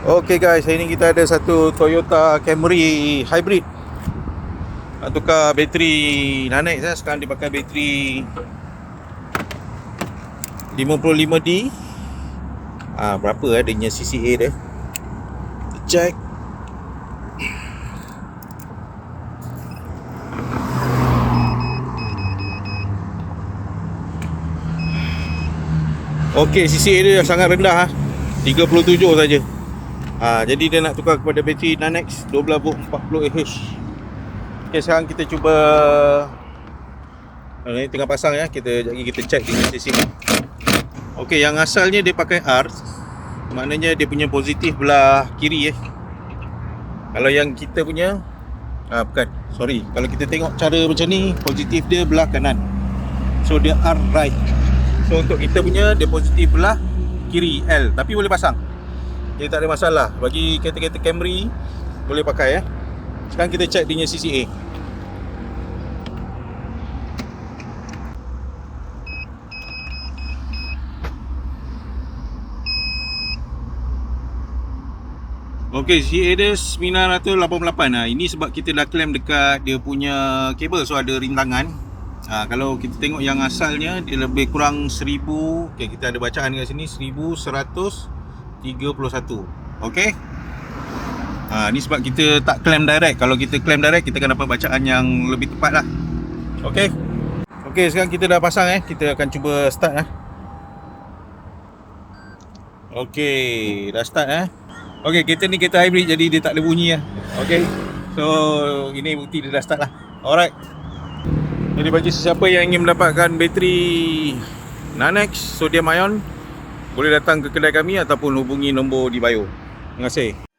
Okay guys, hari ni kita ada satu Toyota Camry Hybrid. Nak tukar bateri Nanex lah. Sekarang dia pakai bateri 55D. Berapa dia punya CCA dia? Kita check. Okay, CCA dia sangat rendah 37 saja. Jadi dia nak tukar kepada bateri Nanex 12 volt 40Ah. Okay, sekarang kita cuba. Ini tengah pasang ya. Kita check dengan sini. Okay, yang asalnya dia pakai R. Maknanya dia punya positif belah kiri . Kalau yang kita punya bukan, sorry. Kalau kita tengok cara macam ni, positif dia belah kanan. So dia R right. So untuk kita punya dia positif belah kiri L. Tapi boleh pasang. Dia tak ada masalah. Bagi kereta-kereta Camry boleh pakai . Sekarang kita check dia punya CCA. Okey, CCA dia 988. Ini sebab kita dah claim dekat dia punya kabel, so ada rintangan. Kalau kita tengok yang asalnya dia lebih kurang 1000. Okey, kita ada bacaan kat sini 1131. Okey. Ni sebab kita tak claim direct. Kalau kita claim direct, kita akan dapat bacaan yang lebih tepat lah. Okey. Okey, sekarang kita dah pasang . Kita akan cuba start . Okey, dah start . Okey, kereta ni kereta hybrid, jadi dia tak ada bunyi . Okey. So, ini bukti dia dah start lah. Alright. Jadi bagi sesiapa yang ingin mendapatkan bateri Nanex sodium ion, boleh datang ke kedai kami ataupun hubungi nombor di bio. Terima kasih.